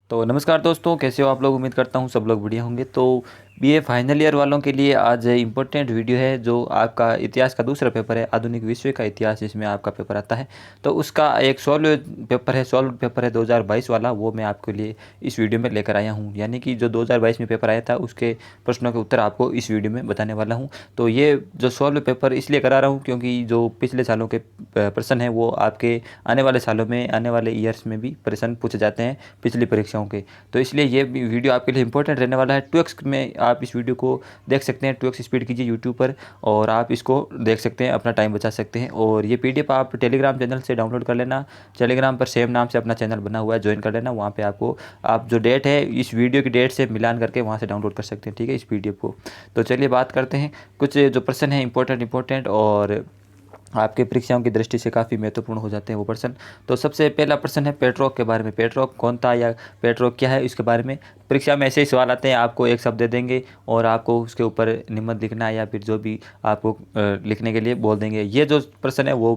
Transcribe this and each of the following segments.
तो नमस्कार दोस्तों, कैसे हो आप लोग। उम्मीद करता हूँ सब लोग बढ़िया होंगे। तो बीए फाइनल ईयर वालों के लिए आज इम्पोर्टेंट वीडियो है, जो आपका इतिहास का दूसरा पेपर है, आधुनिक विश्व का इतिहास, जिसमें आपका पेपर आता है। तो उसका एक सॉल्व पेपर है 2022 वाला, वो मैं आपके लिए इस वीडियो में लेकर आया हूँ। यानी कि जो 2022 में पेपर आया था उसके प्रश्नों के उत्तर आपको इस वीडियो में बताने वाला हूँ। तो ये जो सॉल्व पेपर इसलिए करा रहा हूँ क्योंकि जो पिछले सालों के प्रश्न हैं वो आपके आने वाले सालों में, आने वाले ईयर्स में भी प्रश्न पूछे जाते हैं पिछली परीक्षाओं के। तो इसलिए ये वीडियो आपके लिए इंपॉर्टेंट रहने वाला है। 2x में आप इस वीडियो को देख सकते हैं, 2x स्पीड कीजिए यूट्यूब पर और आप इसको देख सकते हैं, अपना टाइम बचा सकते हैं। और ये पीडीएफ आप टेलीग्राम चैनल से डाउनलोड कर लेना। टेलीग्राम पर सेम नाम से अपना चैनल बना हुआ है, ज्वाइन कर लेना। वहाँ पे आपको आप जो डेट है इस वीडियो की डेट से मिलान करके वहाँ से डाउनलोड कर सकते हैं, ठीक है, इस पीडीएफ को। तो चलिए बात करते हैं। कुछ जो प्रश्न है इंपॉर्टेंट और आपके परीक्षाओं की दृष्टि से काफ़ी महत्वपूर्ण हो जाते हैं वो प्रश्न। तो सबसे पहला प्रश्न है पेट्रोक के बारे में। पेट्रोक कौन था या पेट्रोक क्या है, इसके बारे में परीक्षा में ऐसे ही सवाल आते हैं। आपको एक शब्द दे देंगे और आपको उसके ऊपर निबंध लिखना है या फिर जो भी आपको लिखने के लिए बोल देंगे। ये जो प्रश्न है वो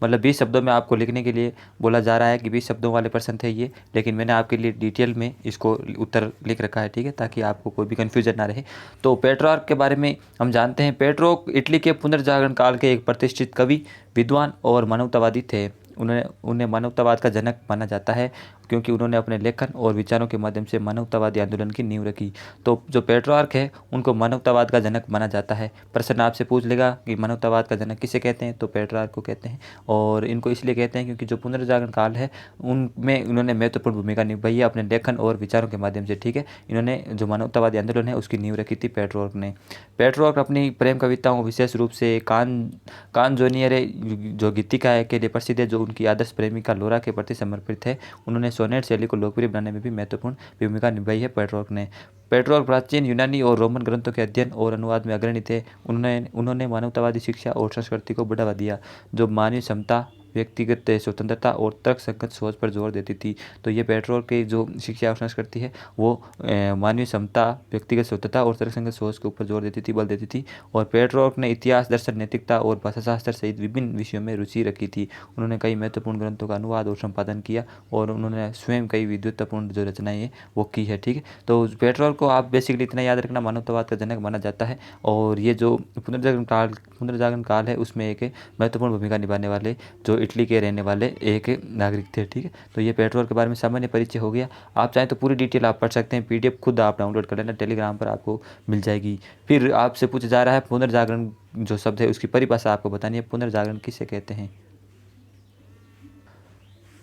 मतलब 20 शब्दों में आपको लिखने के लिए बोला जा रहा है कि 20 शब्दों वाले प्रश्न थे ये, लेकिन मैंने आपके लिए डिटेल में इसको उत्तर लिख रखा है, ठीक है, ताकि आपको कोई भी कन्फ्यूजन ना रहे। तो पेट्रोक के बारे में हम जानते हैं। पेट्रोक इटली के पुनर्जागरण काल के एक प्रतिष्ठित कवि, विद्वान और मानवतावादी थे। उन्हें मानवतावाद का जनक माना जाता है क्योंकि उन्होंने अपने लेखन और विचारों के माध्यम से मानवतावादी आंदोलन की नींव रखी। तो जो पेट्रार्क है उनको मानवतावाद का जनक माना जाता है। प्रश्न आपसे पूछ लेगा कि मानवतावाद का जनक किसे कहते हैं, तो पेट्रार्क को कहते हैं। और इनको इसलिए कहते हैं क्योंकि जो पुनर्जागरण काल है उनमें उन्होंने महत्वपूर्ण भूमिका निभाई है अपने लेखन और विचारों के माध्यम से, ठीक है। इन्होंने जो मानवतावादी आंदोलन है उसकी नींव रखी थी पेट्रार्क ने। पेट्रार्क अपनी प्रेम कविताओं, विशेष रूप से कान जोनियरे जो गीतिका है के लिए प्रसिद्ध है, जो उनकी आदर्श प्रेमिका लोरा के प्रति समर्पित है। उन्होंने सोनेट शैली को लोकप्रिय बनाने में भी महत्वपूर्ण भूमिका निभाई है पेट्रोक ने। पेट्रोक प्राचीन यूनानी और रोमन ग्रंथों के अध्ययन और अनुवाद में अग्रणी थे। उन्होंने मानवतावादी शिक्षा और संस्कृति को बढ़ावा दिया, जो मानवीय क्षमता, व्यक्तिगत स्वतंत्रता और तर्कसंगत सोच पर जोर देती थी। तो ये पेट्रोल की जो शिक्षा और संस्कृति है वो मानवीय क्षमता, व्यक्तिगत स्वतंत्रता और तर्कसंगत सोच के ऊपर जोर देती थी, बल देती थी। और पेट्रोल ने इतिहास, दर्शन, नैतिकता और भाषाशास्त्र सहित विभिन्न विषयों में रुचि रखी थी। उन्होंने कई महत्वपूर्ण ग्रंथों का अनुवाद और संपादन किया और उन्होंने स्वयं कई विद्वत्तापूर्ण जो रचनाएं हैं वो की है, ठीक है। तो पेट्रोल को आप बेसिकली इतना याद रखना, मानवतावाद का जनक माना जाता है। और ये जो पुनर्जागरण काल है उसमें एक महत्वपूर्ण भूमिका निभाने वाले जो इटली के रहने वाले एक नागरिक थे, ठीक है। तो ये पेट्रोल के बारे में सामान्य परिचय हो गया। आप चाहें तो पूरी डिटेल आप पढ़ सकते हैं, पीडीएफ खुद आप डाउनलोड कर लेना, टेलीग्राम पर आपको मिल जाएगी। फिर आपसे पूछा जा रहा है पुनर्जागरण जो शब्द है उसकी परिभाषा आपको बतानी है। पुनर्जागरण किसे कहते हैं?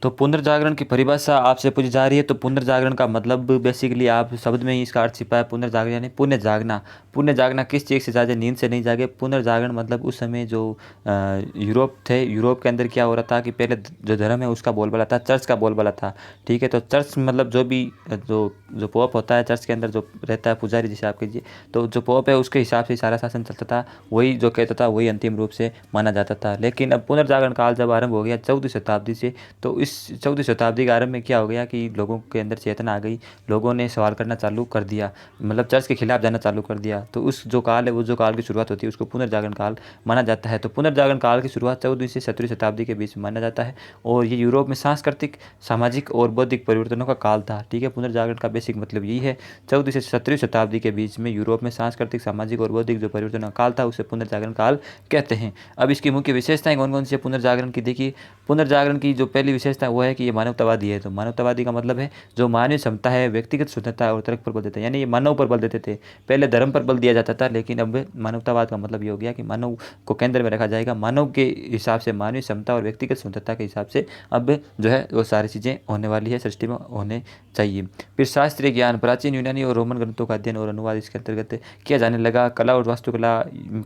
तो पुनर्जागरण की परिभाषा आपसे पूछी जा रही है। तो पुनर्जागरण का मतलब बेसिकली आप शब्द में ही इसका अर्थ छिपा है। पुनर्जागरण यानी पुण्य जागना। पुण्य जागना किस चीज़ से जागे? नींद से नहीं जागे। पुनर्जागरण मतलब उस समय जो यूरोप थे, यूरोप के अंदर क्या हो रहा था कि पहले जो धर्म है उसका बोलबाला था, चर्च का बोलबाला था, ठीक है। तो चर्च मतलब जो भी जो पोप होता है चर्च के अंदर, जो रहता है पुजारी जिसे आप कीजिए, तो जो पोप है उसके हिसाब से सारा शासन चलता था। वही जो कहता था वही अंतिम रूप से माना जाता था। लेकिन अब पुनर्जागरण काल जब आरंभ हो गया 14वीं शताब्दी से, तो इस 14वीं शताब्दी के आरंभ में क्या हो गया कि लोगों के अंदर चेतना आ गई। लोगों ने सवाल करना चालू कर दिया, मतलब चर्च के खिलाफ जाना चालू कर दिया। तो उस जो काल है, वो जो काल की शुरुआत होती है उसको पुनर्जागरण काल माना जाता है। तो पुनर्जागरण काल की शुरुआत 14वीं से 17वीं शताब्दी के बीच में माना जाता है। और ये यूरोप में सांस्कृतिक, सामाजिक और बौद्धिक परिवर्तनों का काल था, ठीक है। पुनर्जागरण का बेसिक मतलब यही है। 14वीं से 17वीं शताब्दी के बीच में यूरोप में सांस्कृतिक, सामाजिक और बौद्धिक जो परिवर्तनों का काल था उसे पुनर्जागरण काल कहते हैं। अब इसकी मुख्य विशेषताएं कौन कौन सी है पुनर्जागरण की? देखिए, पुनर्जागरण की जो पहली विशेषता वो है कि ये मानवतावादी है। तो मानवतावादी का मतलब है जो मानवीय क्षमता है, व्यक्तिगत स्वतंत्रता और तर्क पर बल देते हैं, यानी ये मानव पर बल देते थे। पहले धर्म पर बल दिया जाता था, लेकिन अब मानवतावाद का मतलब ये हो गया कि मानव को केंद्र में रखा जाएगा। मानव के हिसाब से, मानवीय क्षमता और व्यक्तिगत स्वतंत्रता के हिसाब से अब जो है वो सारी चीज़ें होने वाली है, सृष्टि में होने चाहिए। फिर शास्त्रीय ज्ञान, प्राचीन यूनानी और रोमन ग्रंथों का अध्ययन और अनुवाद इसके अंतर्गत किया जाने लगा। कला और वास्तुकला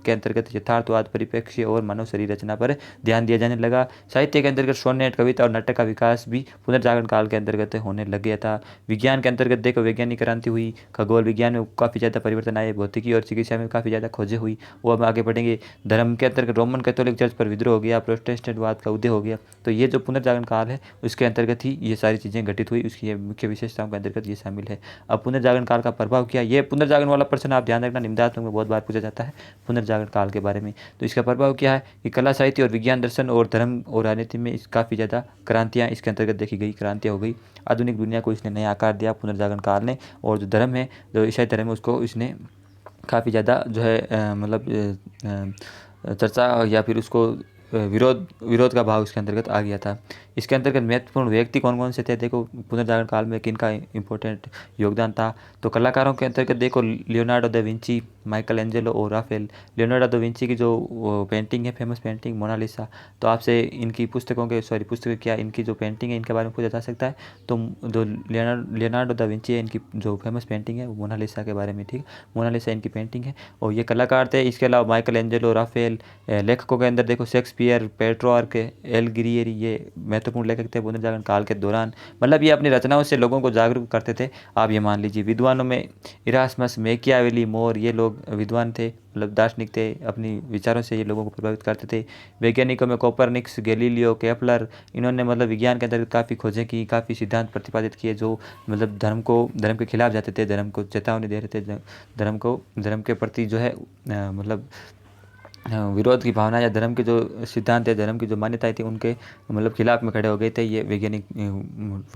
के अंतर्गत यथार्थवाद, परिप्रेक्ष्य और मानव शरीर रचना पर ध्यान दिया जाने लगा। साहित्य के अंतर्गत सोनेट, कविता और नाटक का विकास भी पुनर्जागरण काल के अंतर्गत होने लग गया था। विज्ञान के अंतर्गत देखो वैज्ञानिक क्रांति हुई, खगोल विज्ञान में काफ़ी ज़्यादा परिवर्तन आए, भौतिकी और चिकित्सा में काफ़ी ज़्यादा खोजें हुई, वो अब आगे बढ़ेंगे। धर्म के अंतर्गत रोमन कैथोलिक चर्च पर विद्रोह हो गया, प्रोटेस्टेंटवाद का उदय हो गया। तो ये जो पुनर्जागरण काल है उसके अंतर्गत ही ये सारी चीज़ें घटित हुई, उसकी ये मुख्य विशेषताओं के अंतर्गत ये शामिल है। अब पुनर्जागरण काल का प्रभाव क्या? ये पुनर्जागरण वाला प्रश्न आप ध्यान रखना, निम्नात्मक में बहुत बार पूछा जाता है पुनर्जागरण काल के बारे में। तो इसका प्रभाव क्या है कि कला, साहित्य और विज्ञान, दर्शन और धर्म और राजनीति में काफ़ी ज़्यादा क्रांति क्रांतियाँ इसके अंतर्गत देखी गई, क्रांतियाँ हो गई। आधुनिक दुनिया को इसने नया आकार दिया पुनर्जागरण काल ने। और जो धर्म है, जो ईसाई धर्म है, उसको इसने काफ़ी ज़्यादा जो है चर्चा या फिर उसको विरोध का भाव इसके अंतर्गत आ गया था। इसके अंतर्गत महत्वपूर्ण व्यक्ति कौन कौन से थे, देखो पुनर्जागरण काल में किनका इंपॉर्टेंट योगदान था। तो कलाकारों के अंतर्गत देखो Leonardo da Vinci, Michael Angelo और राफेल। लियोनार्डो दा विंची की जो पेंटिंग है, फेमस पेंटिंग मोनालिसा, तो आपसे इनकी पुस्तक क्या इनकी जो पेंटिंग है इनके बारे में पूछा जा सकता है। तो जो लियोनार्डो दा विंची है, इनकी जो फेमस पेंटिंग है वो मोनालिसा के बारे में, ठीक। मोनालिसा इनकी पेंटिंग है और ये कलाकार थे। इसके अलावा माइकल एंजेलो, राफेल। लेखकों के अंदर देखो शेक्सपियर, पेट्रोआर्क, एल गिरियरी, ये महत्वपूर्ण लेखक थे पुनर्जागरण काल के दौरान। मतलब ये अपनी रचनाओं से लोगों को जागरूक करते थे, आप ये मान लीजिए। विद्वानों में इरास्मस, मैकियावेली, मोर, ये लोग विद्वान थे, मतलब दार्शनिक थे, अपनी विचारों से ये लोगों को प्रभावित करते थे। वैज्ञानिकों में कोपरनिकस, गैलीलियो, केपलर, इन्होंने मतलब विज्ञान के अंदर काफ़ी खोजें की, काफ़ी सिद्धांत प्रतिपादित किए जो मतलब धर्म के खिलाफ जाते थे, धर्म को चेतावनी दे रहे थे, धर्म के प्रति जो है मतलब विरोध की भावना या धर्म के जो सिद्धांत है, धर्म की जो मान्यताएं थी उनके मतलब खिलाफ में खड़े हो गए थे ये वैज्ञानिक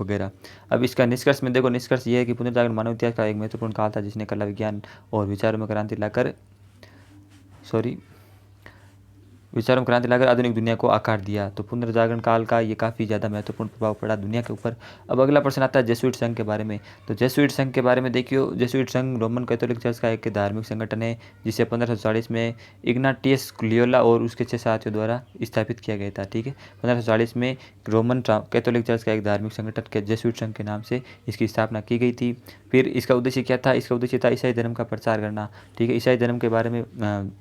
वगैरह। अब इसका निष्कर्ष में देखो, निष्कर्ष ये है कि पुनर्जागरण मानव इतिहास का एक महत्वपूर्ण काल था जिसने कला, विज्ञान और विचारों में क्रांति लाकर आधुनिक दुनिया को आकार दिया। तो पुनर्जागरण काल का ये काफ़ी ज़्यादा महत्वपूर्ण प्रभाव पड़ा दुनिया के ऊपर। अब अगला प्रश्न आता है जेसुइट संघ के बारे में। तो जेसुइट संघ के बारे में देखियो, जेसुइट संघ रोमन कैथोलिक चर्च का एक धार्मिक संगठन है जिसे 1540 में इग्नाटियस लोयोला और उसके 6 साथियों द्वारा स्थापित किया गया था, ठीक है। 1540 में रोमन कैथोलिक चर्च का एक धार्मिक संगठन के जेसुइट संघ के नाम से इसकी स्थापना की गई थी। फिर इसका उद्देश्य क्या था, इसका उद्देश्य था ईसाई धर्म का प्रचार करना, ठीक है। ईसाई धर्म के बारे में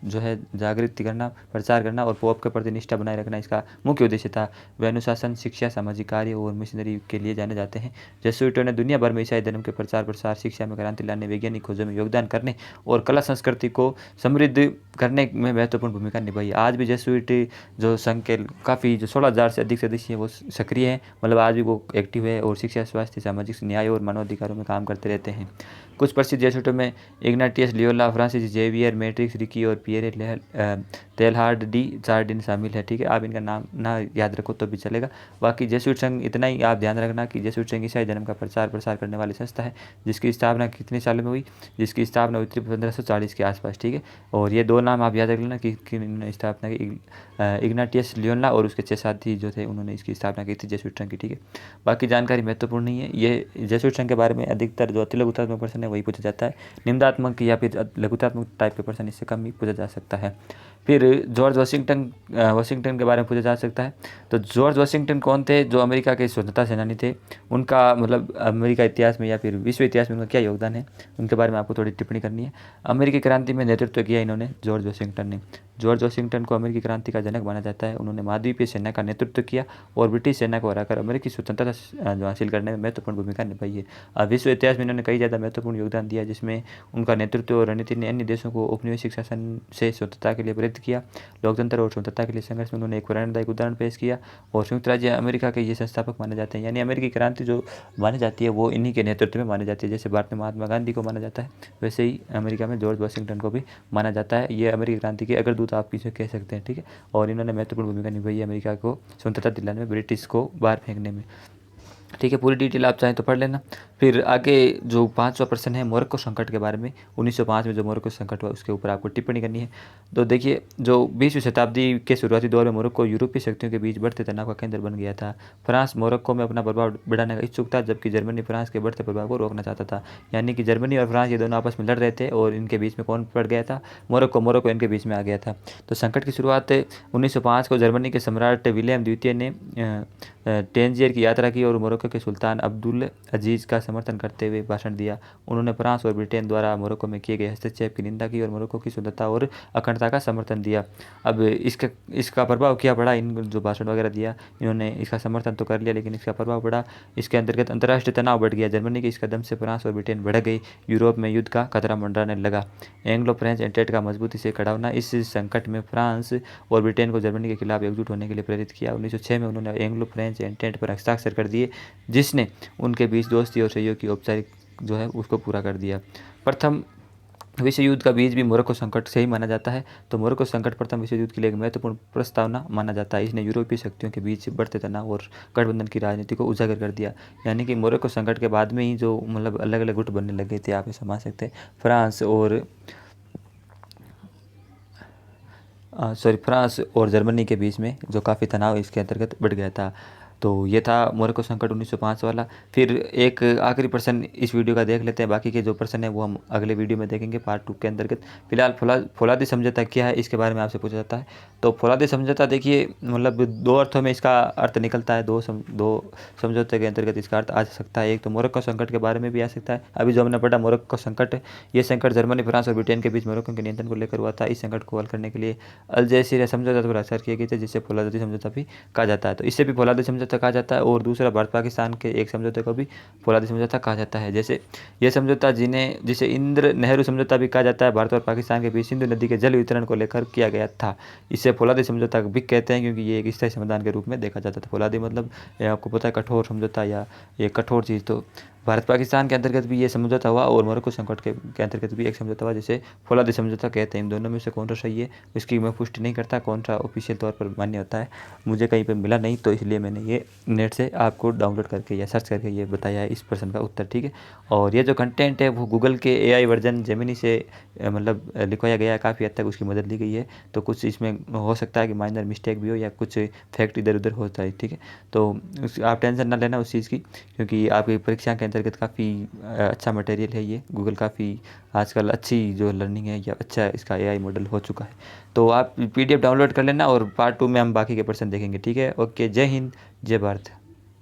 जो है जागृति करना, प्रचार करना और पोप के प्रति निष्ठा बनाए रखना इसका मुख्य उद्देश्य था। वे अनुशासन, शिक्षा, सामाजिक कार्य और मिशनरी के लिए जाने जाते हैं। जेसुइटों ने दुनिया भर में ईसाई धर्म के प्रसार, शिक्षा में क्रांति लाने, वैज्ञानिक खोजों में योगदान करने और कला संस्कृति को समृद्ध करने में महत्वपूर्ण भूमिका निभाई। आज भी जेसुइट जो संघ के काफ़ी जो 16,000 से अधिक सदस्य हैं वो सक्रिय हैं, मतलब आज भी वो एक्टिव है और शिक्षा, स्वास्थ्य, सामाजिक न्याय और मानवाधिकारों में काम करते रहते हैं। कुछ प्रसिद्ध जेसुइटों में इग्नाटियस लोयोला, फ्रांसिस जेवियर, मैट्रिक्स रिकी और पियरे तेलहार्ड डी चार्डिन शामिल है, ठीक है। आप इनका नाम ना याद रखो तो भी चलेगा। बाकी जेसुइट संघ इतना ही आप ध्यान रखना कि जेसुइट संघ ईसाई धर्म का प्रसार करने वाली संस्था है जिसकी स्थापना कितने सालों में हुई, जिसकी स्थापना हुई थी 1540 के आसपास, ठीक है। और ये 2 नाम आप याद रख लेना कि इन्होंने स्थापना की, इग्नाटियस लोयोला और उसके 6 साथी जो थे उन्होंने इसकी स्थापना की थी जेसुइट संघ की, ठीक है। बाकी जानकारी महत्वपूर्ण नहीं है। ये जेसुइट संघ के बारे में अधिकतर जो अति लघुतात्मक प्रश्न है वही पूछा जाता है, निम्नात्मक या फिर लघुतात्मक टाइप के प्रश्न इससे कम ही पूछा जा सकता है। फिर जॉर्ज वाशिंगटन के बारे में पूछा जा सकता है। तो जॉर्ज वाशिंगटन कौन थे, जो अमेरिका के स्वतंत्रता सेनानी थे, उनका मतलब अमेरिका इतिहास में या फिर विश्व इतिहास में उनका क्या योगदान है, उनके बारे में आपको थोड़ी टिप्पणी करनी है। अमेरिकी क्रांति में नेतृत्व किया इन्होंने जॉर्ज वाशिंगटन ने। जॉर्ज वाशिंगटन को अमेरिकी क्रांति का जनक माना जाता है। उन्होंने महाद्वीपीय सेना का नेतृत्व किया और ब्रिटिश सेना को हराकर अमेरिकी स्वतंत्रता जो हासिल करने में महत्वपूर्ण भूमिका निभाई है। विश्व इतिहास में इन्होंने कई ज़्यादा महत्वपूर्ण योगदान दिया जिसमें उनका नेतृत्व और रणनीति ने अन्य देशों को औपनिवेशिक शासन से स्वतंत्रता के लिए प्रेरित किया। लोकतंत्र और स्वतंत्रता के लिए संघर्ष में उन्होंने एक प्रेरणादायक उदाहरण पेश किया और संयुक्त राज्य अमेरिका के ये संस्थापक माने जाते हैं। यानी अमेरिकी क्रांति जो मानी जाती है वो इन्हीं के नेतृत्व में मानी जाती है। जैसे भारत में महात्मा गांधी को माना जाता है वैसे ही अमेरिका में जॉर्ज वाशिंगटन को भी माना जाता है। ये अमेरिकी क्रांति के अग्रदूत आप इसे कह सकते हैं, ठीक है। और इन्होंने महत्वपूर्ण भूमिका निभाई है अमेरिका को स्वतंत्रता दिलाने में, ब्रिटिश को बाहर फेंकने में, ठीक है। पूरी डिटेल आप चाहें तो पढ़ लेना। फिर आगे जो 5वां प्रश्न है मोरक्को संकट के बारे में। 1905 में जो मोरक्को संकट हुआ उसके ऊपर आपको टिप्पणी करनी है। तो देखिए, जो 20वीं शताब्दी के शुरुआती दौर में मोरक्को यूरोपीय शक्तियों के बीच बढ़ते तनाव का केंद्र बन गया था। फ्रांस मोरक्को में अपना प्रभाव बढ़ाने का इच्छुक था जबकि जर्मनी फ्रांस के बढ़ते प्रभाव को रोकना चाहता था। यानी कि जर्मनी और फ्रांस ये दोनों आपस में लड़ रहे थे और इनके बीच में कौन पड़ गया था, मोरक्को इनके बीच में आ गया था। तो संकट की शुरुआत 1905 को जर्मनी के सम्राट विलियम द्वितीय ने टेंजियर की यात्रा की और मोरक्को के सुल्तान अब्दुल अजीज़ का समर्थन करते हुए भाषण दिया। उन्होंने फ्रांस और ब्रिटेन द्वारा मोरक्को में किए गए हस्तक्षेप की निंदा की और मोरक्को की स्वतंत्रता और अखंडता का समर्थन दिया। अब इसका प्रभाव क्या पड़ा, इन जो भाषण वगैरह दिया इन्होंने इसका समर्थन तो कर लिया लेकिन इसका प्रभाव पड़ा। इसके अंतर्गत अंतर्राष्ट्रीय तनाव बढ़ गया। जर्मनी के इस कदम से फ्रांस और ब्रिटेन बढ़ गई। यूरोप में युद्ध का खतरा मंडराने लगा। एंग्लो फ्रेंच एंटेट का मजबूती से खड़ा होना इस संकट में फ्रांस और ब्रिटेन को जर्मनी के खिलाफ एकजुट होने के लिए प्रेरित किया। 1906 में उन्होंने एंग्लो फ्रेंच एंटेट पर हस्ताक्षर कर दिए जिसने उनके बीच दोस्ती और सहयोग की औपचारिक जो है उसको पूरा कर दिया। प्रथम विश्व युद्ध का बीज भी मोरक्को संकट से ही माना जाता है। तो मोरक्को संकट प्रथम विश्व युद्ध के लिए एक महत्वपूर्ण प्रस्तावना माना जाता है। इसने यूरोपीय शक्तियों के बीच बढ़ते तनाव और गठबंधन की राजनीति को उजागर कर दिया। यानी कि मोरक्को संकट के बाद में ही जो मतलब अलग अलग गुट बनने लगे थे, आप ये समझ सकते हैं। फ्रांस और जर्मनी के बीच में जो काफ़ी तनाव इसके अंतर्गत बढ़ गया था। तो ये था मोरक्को संकट 1905 वाला। फिर एक आखिरी प्रश्न इस वीडियो का देख लेते हैं, बाकी के जो प्रश्न है वो हम अगले वीडियो में देखेंगे पार्ट 2 के अंतर्गत। फिलहाल फौलादी समझौता क्या है इसके बारे में आपसे पूछा जाता है। तो फौलादी समझौता देखिए मतलब दो अर्थों में इसका अर्थ निकलता है, दो समझौते के अंतर्गत इसका अर्थ आ सकता है। एक तो मोरक्को संकट के बारे में भी आ सकता है। अभी जो हमने पढ़ा मोरक्को संकट, ये संकट जर्मनी, फ्रांस और ब्रिटेन के बीच मोरक्को के नियंत्रण को लेकर हुआ था। इस संकट को हल करने के लिए अल्जेसिरा समझौता पर हस्ताक्षर किए गए थे, जिसे फौलादी समझौता भी कहा जाता है। तो इससे भी फौलादी समझौता कहा जाता है। और दूसरा भारत पाकिस्तान के एक समझौते को भी फौलादी समझौता कहा जाता है। जैसे यह समझौता जिसे इंद्र नेहरू समझौता भी कहा जाता है, भारत और पाकिस्तान के बीच सिंधु नदी के जल वितरण को लेकर किया गया था। इसे फौलादी समझौता भी कहते हैं, क्योंकि ये एक स्थायी समाधान के रूप में देखा जाता था। फौलादी मतलब आपको पता है कठोर समझौता या ये कठोर चीज़। तो भारत पाकिस्तान के अंतर्गत भी ये समझौता हुआ और मोरक्को संकट के अंतर्गत भी एक समझौता हुआ, जिसे फौलादी समझौता कहते हैं। इन दोनों में से कौन सा सही है इसकी मैं पुष्टि नहीं करता, कौन सा ऑफिशियल तौर पर मान्य होता है मुझे कहीं पर मिला नहीं, तो इसलिए मैंने ये नेट से आपको डाउनलोड करके या सर्च करके ये बताया है इस प्रश्न का उत्तर, ठीक है। और ये जो कंटेंट है वो गूगल के AI वर्जन जेमिनी से मतलब लिखवाया गया है, काफ़ी हद तक उसकी मदद ली गई है। तो कुछ इसमें हो सकता है कि माइनर मिस्टेक भी हो या कुछ फैक्ट इधर उधर होता है, ठीक है। तो आप टेंशन ना लेना उस चीज़ की, क्योंकि आपकी परीक्षा के अंतर्गत काफ़ी अच्छा मटेरियल है ये। गूगल काफ़ी आजकल अच्छी जो लर्निंग है या अच्छा इसका AI मॉडल हो चुका है। तो आप PDF डाउनलोड कर लेना और पार्ट 2 में हम बाकी के प्रश्न देखेंगे, ठीक है। ओके, जय हिंद, जय भारत।